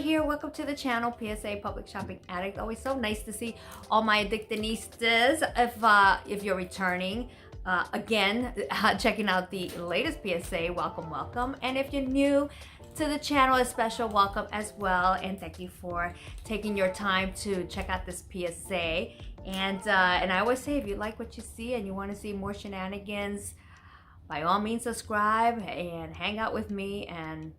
Here, welcome to the channel. PSA Public Shopping Addict. Always so nice to see all my addictionistas. If you're returning again, checking out the latest PSA, welcome. And if you're new to the channel, a special welcome as well. And thank you for taking your time to check out this PSA. And I always say, if you like what you see and you want to see more shenanigans, by all means subscribe and hang out with me, and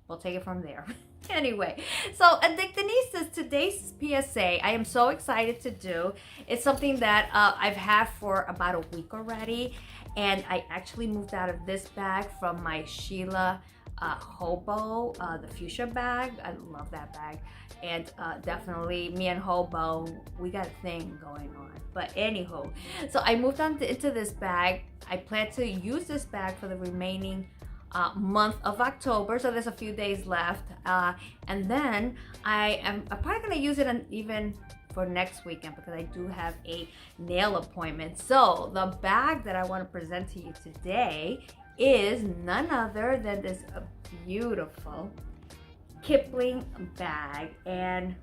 we'll take it from there. Anyway, so Addictionistas, today's PSA I am so excited to do. It's something that I've had for about a week already, and I actually moved out of this bag from my Sheila Hobo, the fuchsia bag. I love that bag, and definitely me and Hobo, we got a thing going on. But anywho, so I moved on into this bag. I plan to use this bag for the remaining month of October, so there's a few days left, and then I'm probably gonna use it even for next weekend, because I do have a nail appointment. So the bag that I want to present to you today is none other than this beautiful Kipling bag, and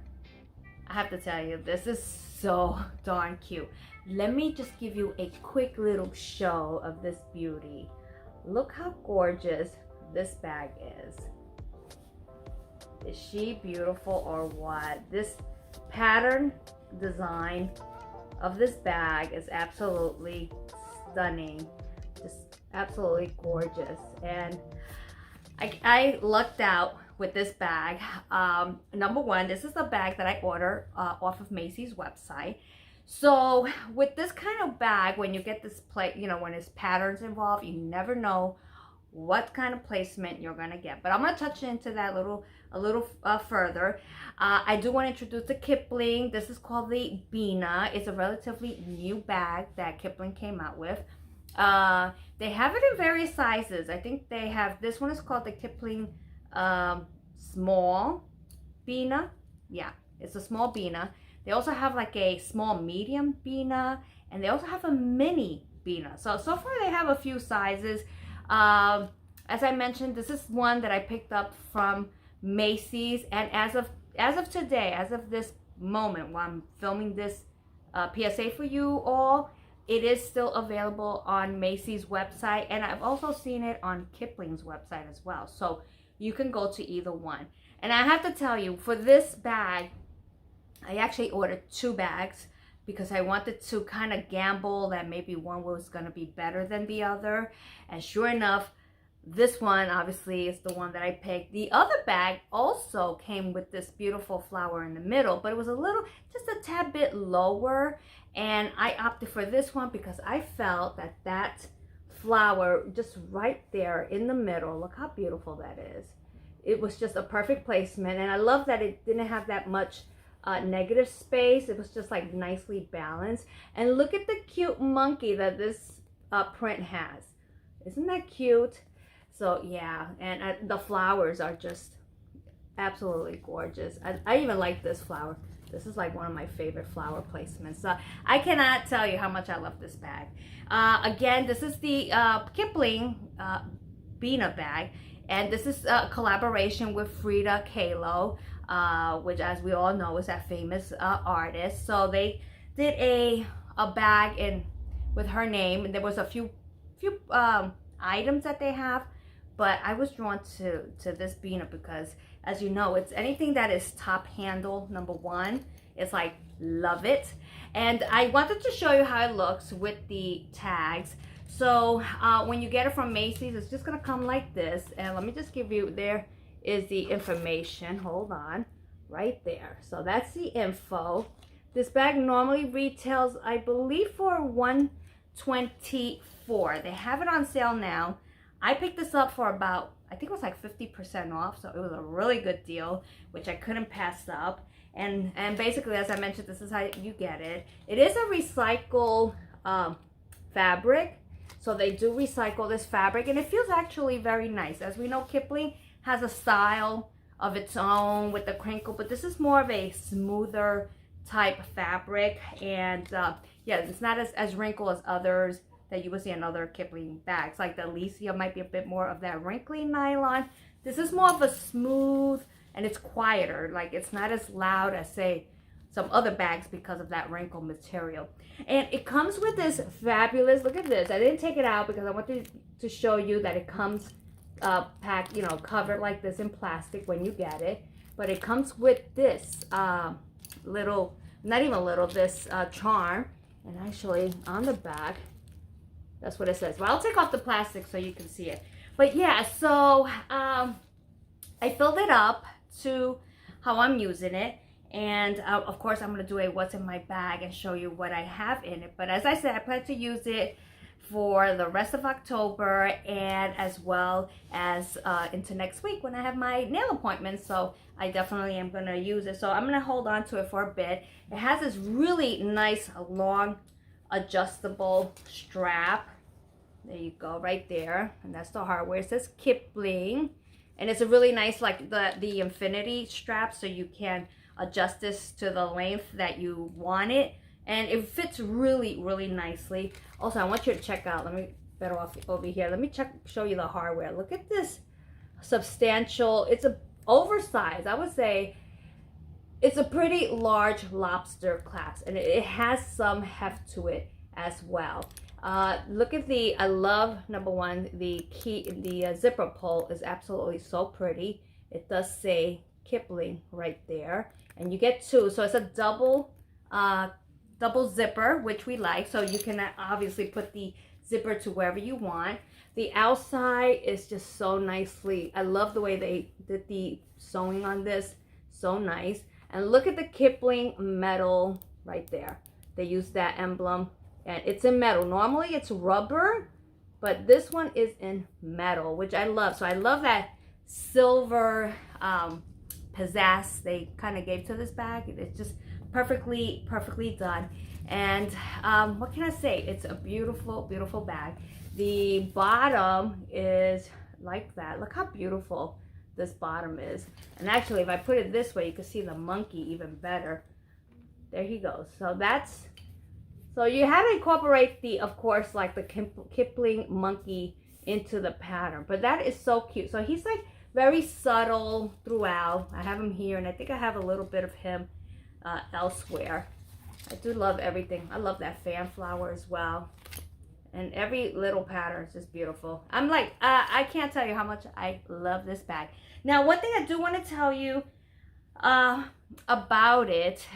I have to tell you, this is so darn cute. Let me just give you a quick little show of this beauty. Look how gorgeous this bag is. Is she beautiful or what? This pattern design of this bag is absolutely stunning. Just absolutely gorgeous. And I lucked out with this bag. Number one, this is the bag that I ordered off of Macy's website. So with this kind of bag, when you get this when there's patterns involved, you never know what kind of placement you're gonna get. But I'm gonna touch into that a little further. I do want to introduce the Kipling. This is called the Bina. It's a relatively new bag that Kipling came out with. They have it in various sizes. I think they have, this one is called the Kipling small Bina. Yeah, it's a small Bina. They also have like a small medium Bina, and they also have a mini Bina. So far they have a few sizes. As I mentioned, this is one that I picked up from Macy's, and as of today, as of this moment while I'm filming this PSA for you all, it is still available on Macy's website, and I've also seen it on Kipling's website as well. So you can go to either one. And I have to tell you, for this bag, I actually ordered 2 bags because I wanted to kind of gamble that maybe one was going to be better than the other. And sure enough, this one obviously is the one that I picked. The other bag also came with this beautiful flower in the middle, but it was just a tad bit lower. And I opted for this one because I felt that flower just right there in the middle, look how beautiful that is. It was just a perfect placement. And I love that it didn't have that much negative space. It was just like nicely balanced. And look at the cute monkey that this print has. Isn't that cute? So yeah, and the flowers are just absolutely gorgeous. I even like this flower. This is like one of my favorite flower placements. So I cannot tell you how much I love this bag. Again, this is the Kipling Bina bag, and this is a collaboration with Frida, Kahlo, which, as we all know, is that famous artist. So they did a bag with her name, and there was a few items that they have, but I was drawn to this Bina because, as you know, it's anything that is top handle number one. It's like, love it. And I wanted to show you how it looks with the tags. So when you get it from Macy's, it's just gonna come like this. And let me just give you, there is the information. Hold on, right there. So that's the info. This bag normally retails, I believe, for $124. They have it on sale now. I picked this up for about, I think it was like 50% off, so it was a really good deal, which I couldn't pass up. And basically, as I mentioned, this is how you get it. It is a recycled fabric, so they do recycle this fabric, and it feels actually very nice. As we know, Kipling has a style of its own with the crinkle, but this is more of a smoother type fabric. And yeah, it's not as wrinkled as others that you will see in other Kipling bags. Like the Alicia might be a bit more of that wrinkly nylon. This is more of a smooth, and it's quieter. Like it's not as loud as, say, some other bags because of that wrinkle material. And it comes with this fabulous, look at this. I didn't take it out because I wanted to show you that it comes packed, you know, covered like this in plastic when you get it. But it comes with this little, not even little, this charm. And actually on the back, that's what it says. Well, I'll take off the plastic so you can see it. But yeah, so I filled it up to how I'm using it. And of course, I'm going to do a what's in my bag and show you what I have in it. But as I said, I plan to use it for the rest of October, and as well as into next week when I have my nail appointment. So I definitely am going to use it. So I'm going to hold on to it for a bit. It has this really nice long adjustable strap. There you go, right there. And that's the hardware. It says Kipling. And it's a really nice, like the infinity strap, so you can adjust this to the length that you want it. And it fits really, really nicely. Also, I want you to check out, let me better off over here. Let me show you the hardware. Look at this substantial, it's a oversized, I would say, it's a pretty large lobster clasp, and it has some heft to it as well. Look at I love, number one, the zipper pull is absolutely so pretty. It does say Kipling right there, and you get two, so it's a double zipper, which we like, so you can obviously put the zipper to wherever you want. The outside is just so nicely, I love the way they did the sewing on this, so nice. And look at the Kipling metal right there. They use that emblem, and it's in metal. Normally it's rubber, but this one is in metal, which I love. So I love that silver pizzazz they kind of gave to this bag. It's just perfectly done. And what can I say? It's a beautiful, beautiful bag. The bottom is like that. Look how beautiful this bottom is. And actually, if I put it this way, you can see the monkey even better. There he goes. So you have to incorporate of course, like the Kipling monkey into the pattern. But that is so cute. So he's like very subtle throughout. I have him here, and I think I have a little bit of him elsewhere. I do love everything. I love that fan flower as well. And every little pattern is just beautiful. I'm like, I can't tell you how much I love this bag. Now, one thing I do want to tell you about it,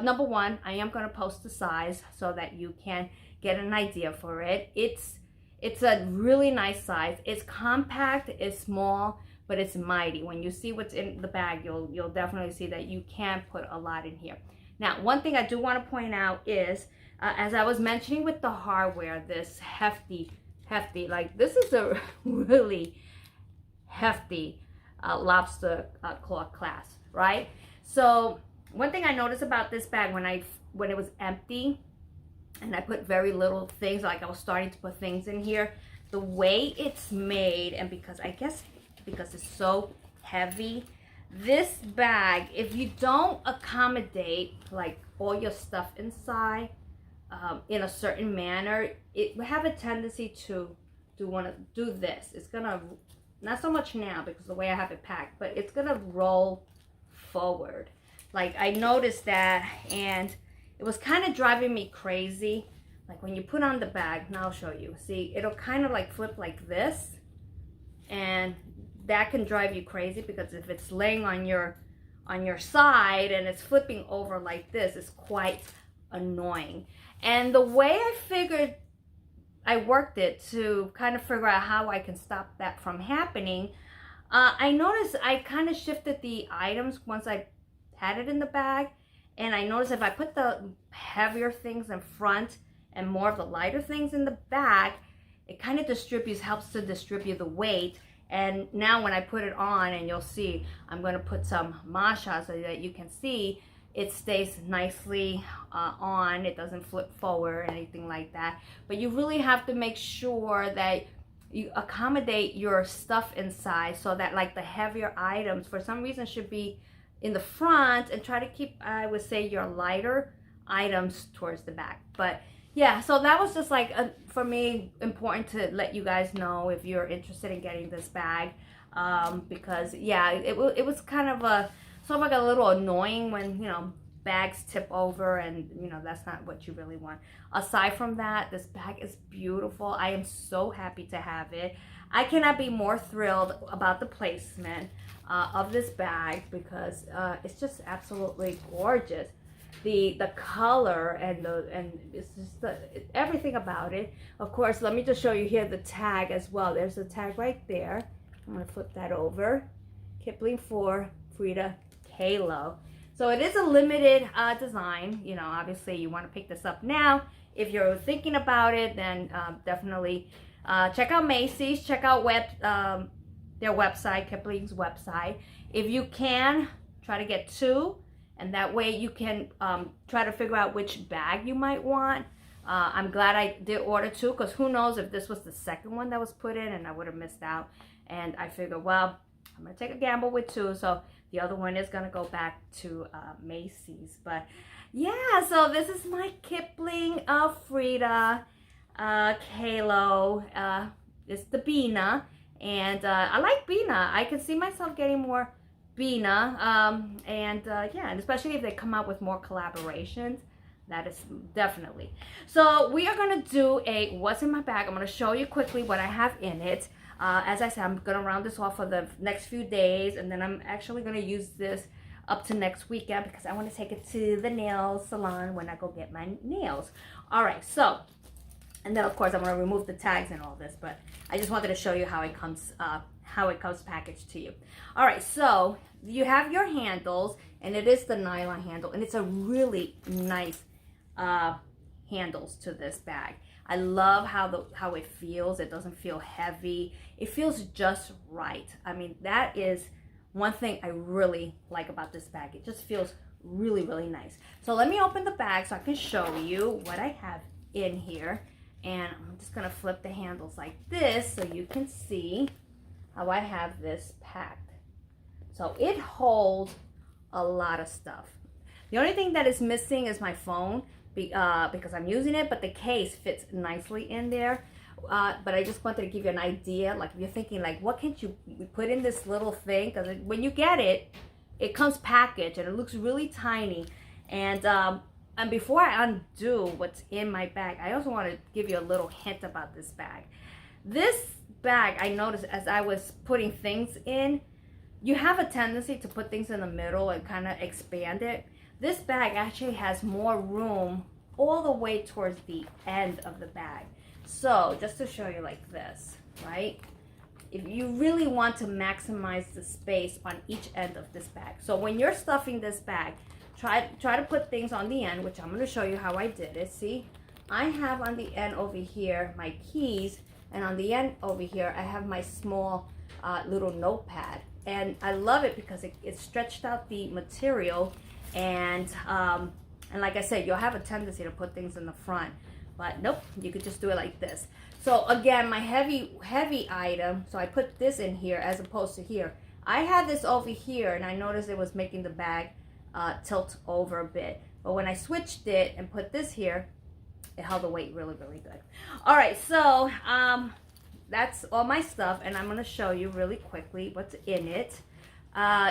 number one, I am going to post the size so that you can get an idea for it. It's a really nice size. It's compact, it's small, but it's mighty. When you see what's in the bag, you'll definitely see that you can put a lot in here. Now, one thing I do want to point out is, as I was mentioning with the hardware, this hefty, like this is a really hefty lobster claw clasp, right? So one thing I noticed about this bag when it was empty and I put very little things, like I was starting to put things in here, the way it's made, and because it's so heavy, this bag, if you don't accommodate like all your stuff inside in a certain manner, it will have a tendency to want to do this. It's gonna, not so much now because the way I have it packed, but it's gonna roll forward. Like I noticed that, and it was kind of driving me crazy. Like when you put on the bag, now I'll show you. See, it'll kind of like flip like this, and that can drive you crazy because if it's laying on your side and it's flipping over like this, it's quite annoying. And the way I figured, I worked it to kind of figure out how I can stop that from happening. I noticed I kind of shifted the items once I had it in the bag, and I noticed if I put the heavier things in front and more of the lighter things in the back, it kind of helps to distribute the weight. And now when I put it on, and you'll see, I'm going to put some masha so that you can see it stays nicely on. It doesn't flip forward or anything like that. But you really have to make sure that you accommodate your stuff inside so that like the heavier items for some reason should be in the front, and try to keep, I would say, your lighter items towards the back. But yeah, so that was just like for me important to let you guys know if you're interested in getting this bag, because yeah, it was kind of a sort of like a little annoying when, you know, bags tip over, and you know that's not what you really want. Aside from that, this bag is beautiful. I am so happy to have it. I cannot be more thrilled about the placement of this bag, because it's just absolutely gorgeous. The color and it's just everything about it. Of course, let me just show you here the tag as well. There's the tag right there. I'm gonna flip that over. Kipling for Frida, Kahlo. So it is a limited design. You know, obviously you want to pick this up now. If you're thinking about it, then definitely check out Macy's. Check out their website, Kipling's website. If you can, try to get two, and that way you can try to figure out which bag you might want. I'm glad I did order two, because who knows if this was the second one that was put in and I would have missed out. And I figured, well, I'm gonna take a gamble with two, so the other one is gonna go back to Macy's. But yeah, so this is my Kipling Frida Kahlo. It's the Bina, and I like Bina. I can see myself getting more Bina, yeah, and especially if they come out with more collaborations. That is definitely. So we are gonna do a what's in my bag. I'm gonna show you quickly what I have in it. As I said, I'm gonna round this off for the next few days, and then I'm actually gonna use this up to next weekend, because I want to take it to the nail salon when I go get my nails. All right, so, and then of course I'm gonna remove the tags and all this, but I just wanted to show you how it comes packaged to you. All right, so you have your handles, and it is the nylon handle, and it's a really nice handles to this bag. I love how it feels. It doesn't feel heavy. It feels just right. I mean, that is one thing I really like about this bag. It just feels really, really nice. So let me open the bag so I can show you what I have in here. And I'm just gonna flip the handles like this so you can see how I have this packed. So it holds a lot of stuff. The only thing that is missing is my phone, because I'm using it, but the case fits nicely in there. But I just wanted to give you an idea, like if you're thinking like, what can you put in this little thing? Because when you get it, it comes packaged and it looks really tiny. And before I undo what's in my bag, I also want to give you a little hint about this bag. This bag, I noticed as I was putting things in, you have a tendency to put things in the middle and kind of expand it. This bag actually has more room all the way towards the end of the bag. So just to show you like this, right? If you really want to maximize the space on each end of this bag. So when you're stuffing this bag, try to put things on the end, which I'm going to show you how I did it. See, I have on the end over here my keys, and on the end over here I have my small little notepad. And I love it because it stretched out the material, and like I said, you'll have a tendency to put things in the front, but nope, you could just do it like this. So again, my heavy item, so I put this in here as opposed to here. I had this over here, and I noticed it was making the bag tilt over a bit, but when I switched it and put this here, it held the weight really, really good. All right, so that's all my stuff, and I'm going to show you really quickly what's in it.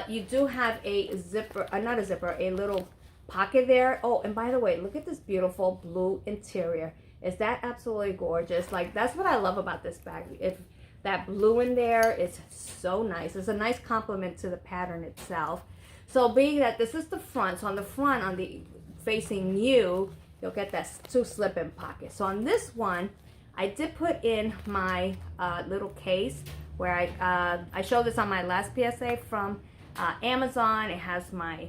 You do have a zipper, not a zipper, a little pocket there. Oh, and by the way, look at this beautiful blue interior. Is that absolutely gorgeous? Like, that's what I love about this bag. If that blue in there is so nice. It's a nice compliment to the pattern itself. So being that this is the front, so on the front, on the facing you, you'll get that two slip-in pockets. So on this one, I did put in my little case where I showed this on my last PSA from Amazon. It has my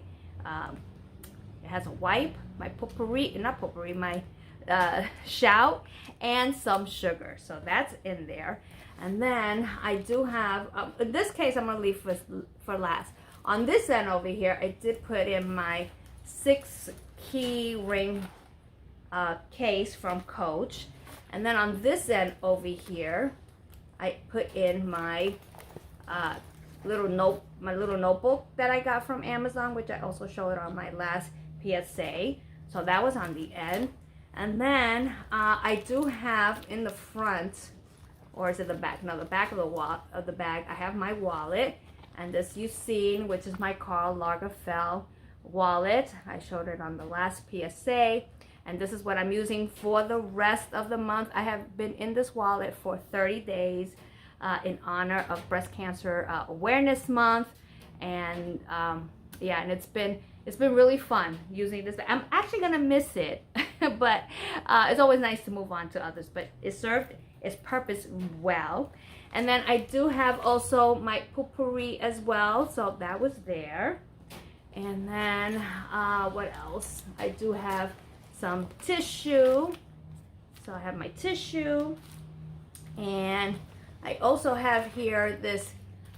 it has a wipe, my potpourri, not potpourri, my shout, and some sugar. So that's in there. And then I do have, in this case I'm gonna leave for last. On this end over here, I did put in my 6-key ring case from Coach. And then on this end over here, I put in my little notebook that I got from Amazon, which I also showed on my last PSA. So that was on the end. And then I do have in the front, or is it the back? No, the back of the bag, I have my wallet. And this you've seen, which is my Karl Lagerfeld wallet. I showed it on the last PSA. And this is what I'm using for the rest of the month. I have been in this wallet for 30 days in honor of Breast Cancer Awareness Month. And yeah, and it's been really fun using this. I'm actually gonna miss it, but it's always nice to move on to others. But it served its purpose well. And then I do have also my potpourri as well, so that was there. And then what else? I do have some tissue, so I have my tissue, and I also have here this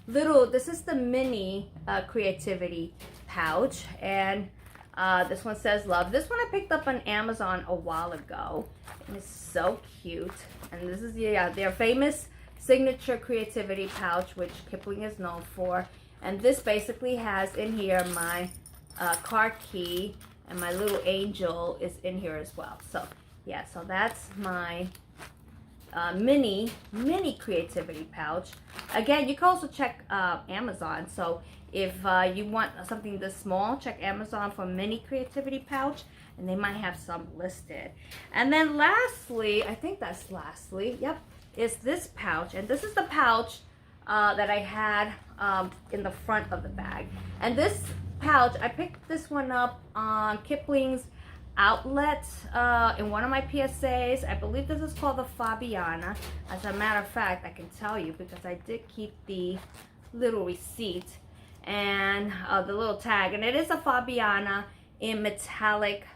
is the mini creativity pouch, and this one says love. This one I picked up on Amazon a while ago, and it's so cute. And this is their famous signature creativity pouch, which Kipling is known for. And this basically has in here my car key, and my little angel is in here as well. So yeah, so that's my mini creativity pouch. Again, you can also check Amazon. So if you want something this small, check Amazon for mini creativity pouch, and they might have some listed. And then lastly, I think that's lastly, yep, is this pouch. And this is the pouch that I had in the front of the bag. And this pouch, I picked this one up on Kipling's outlet in one of my PSAs. I believe this is called the Fabiana. As a matter of fact, I can tell you because I did keep the little receipt and the little tag, and it is a Fabiana in metallic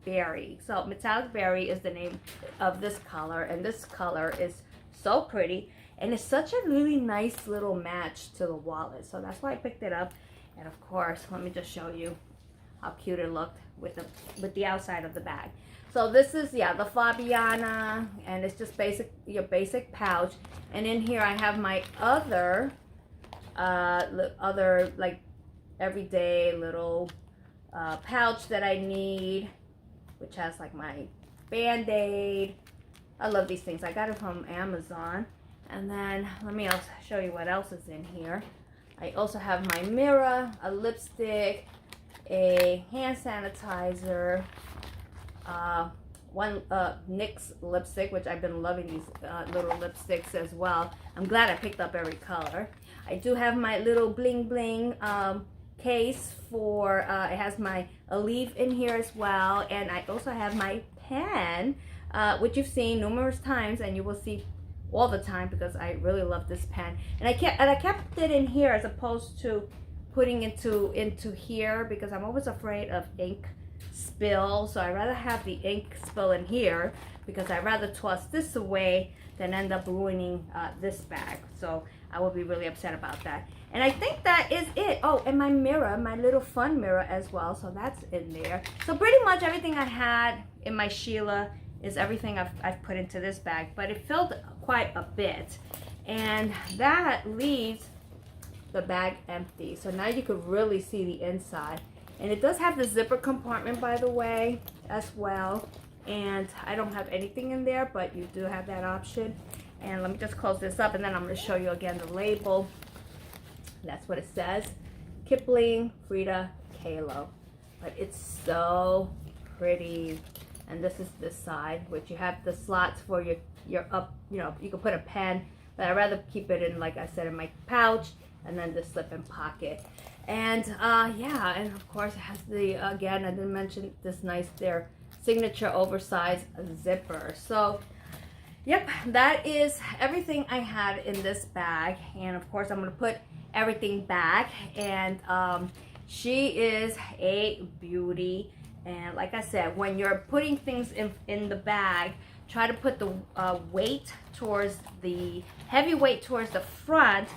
berry. So metallic berry is the name of this color, and this color is so pretty, and it's such a really nice little match to the wallet. So that's why I picked it up. And of course, let me just show you how cute it looked with the outside of the bag. So this is, yeah, the Fabiana, and it's just your basic pouch. And in here I have my other like everyday little pouch that I need, which has like my Band-Aid. I love these things. I got it from Amazon. And then let me also show you what else is in here. I also have my mirror, a lipstick, a hand sanitizer, one NYX lipstick, which I've been loving these little lipsticks as well. I'm glad I picked up every color. I do have my little bling bling case for, it has my leaf in here as well. And I also have my pen, which you've seen numerous times, and you will see all the time because I really love this pen. And I kept it in here as opposed to putting into here because I'm always afraid of ink spill. So I rather have the ink spill in here because I rather toss this away than end up ruining this bag. So I will be really upset about that. And I think that is it. Oh, and my mirror, my little fun mirror as well. So that's in there. So pretty much everything I had in my Sheila is everything I've put into this bag, but it filled quite a bit, and that leaves the bag empty. So now you can really see the inside, and it does have the zipper compartment, by the way, as well. And I don't have anything in there, but you do have that option. And let me just close this up, and then I'm going to show you again the label. That's what it says: Kipling, Frida, Kahlo. But it's so pretty. And this is this side, which you have the slots for your up, you know, you can put a pen, but I'd rather keep it in, like I said, in my pouch, and then the slip-in pocket. And yeah, and of course it has the, again, I didn't mention this nice, their signature oversized zipper. So yep, that is everything I had in this bag. And of course I'm going to put everything back. And she is a beauty. And like I said, when you're putting things in the bag, try to put the weight towards the heavy weight towards the front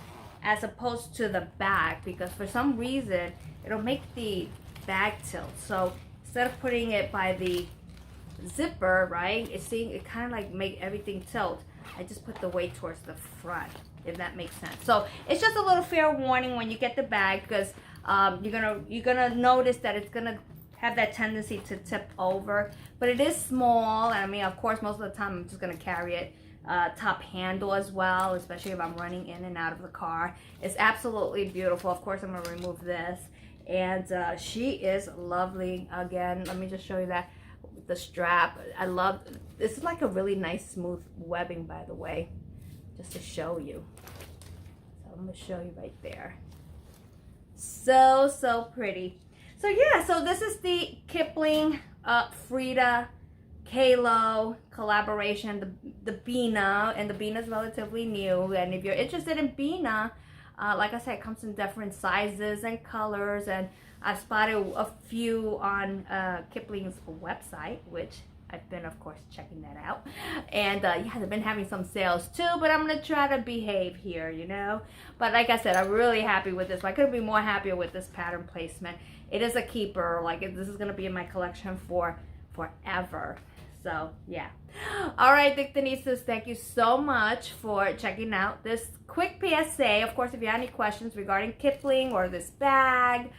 as opposed to the back, because for some reason it'll make the bag tilt. So instead of putting it by the zipper, right, it kind of like make everything tilt. I just put the weight towards the front, if that makes sense. So it's just a little fair warning when you get the bag, because you're gonna notice that it's gonna have that tendency to tip over, but it is small. And I mean, of course, most of the time I'm just gonna carry it top handle as well, especially if I'm running in and out of the car. It's absolutely beautiful. Of course, I'm gonna remove this, and she is lovely. Again, let me just show you that the strap. I love this. Is like a really nice smooth webbing, by the way, just to show you. So I'm gonna show you right there. So pretty. So yeah, so this is the Kipling Frida Kahlo collaboration, the Bina, and the Bina is relatively new. And if you're interested in Bina, like I said, it comes in different sizes and colors, and I've spotted a few on Kipling's website, which I've been, of course, checking that out. And yeah, they've been having some sales too, but I'm gonna try to behave here, you know. But like I said, I'm really happy with this. I couldn't be more happier with this pattern placement. It is a keeper. Like, this is gonna be in my collection for forever. So yeah. All right, Dictanistas, thank you so much for checking out this quick PSA. Of course, if you have any questions regarding Kipling or this bag,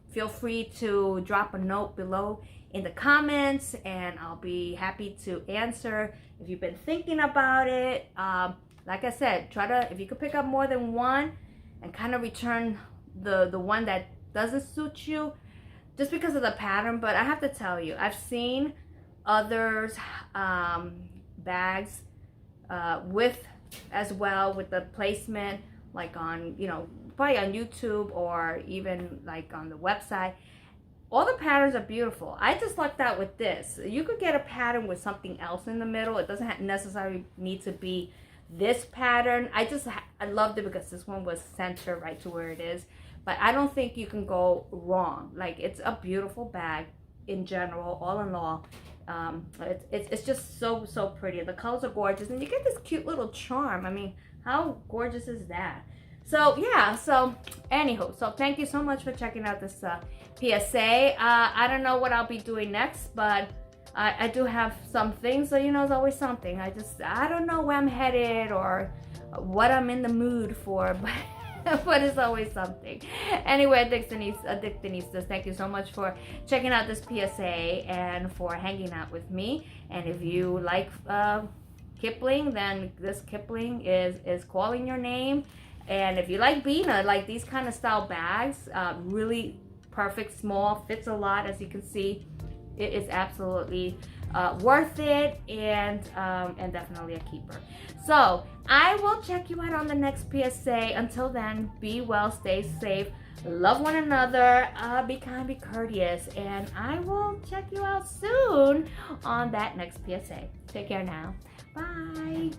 feel free to drop a note below in the comments, and I'll be happy to answer. If you've been thinking about it, like I said, try to, if you could pick up more than one and kind of return the one that doesn't suit you, just because of the pattern. But I have to tell you, I've seen others bags with as well, with the placement, like on, you know, probably on YouTube or even like on the website. All the patterns are beautiful. I just lucked out with this. You could get a pattern with something else in the middle. It doesn't necessarily need to be this pattern. I loved it because this one was centered right to where it is. But I don't think you can go wrong. Like, it's a beautiful bag in general, all in all. It's just so pretty. The colors are gorgeous, and you get this cute little charm. I mean, how gorgeous is that? So yeah, so anywho, so thank you so much for checking out this PSA. I don't know what I'll be doing next, but I do have some things. So, you know, there's always something. I don't know where I'm headed or what I'm in the mood for, but it's always something. Anyway, Dictanistas, thank you so much for checking out this PSA and for hanging out with me. And if you like Kipling, then this Kipling is calling your name. And if you like Bina, like these kind of style bags, really perfect, small, fits a lot, as you can see. It is absolutely worth it, and definitely a keeper. So I will check you out on the next PSA. Until then, be well, stay safe, love one another, be kind, be courteous, and I will check you out soon on that next PSA. Take care now. Bye.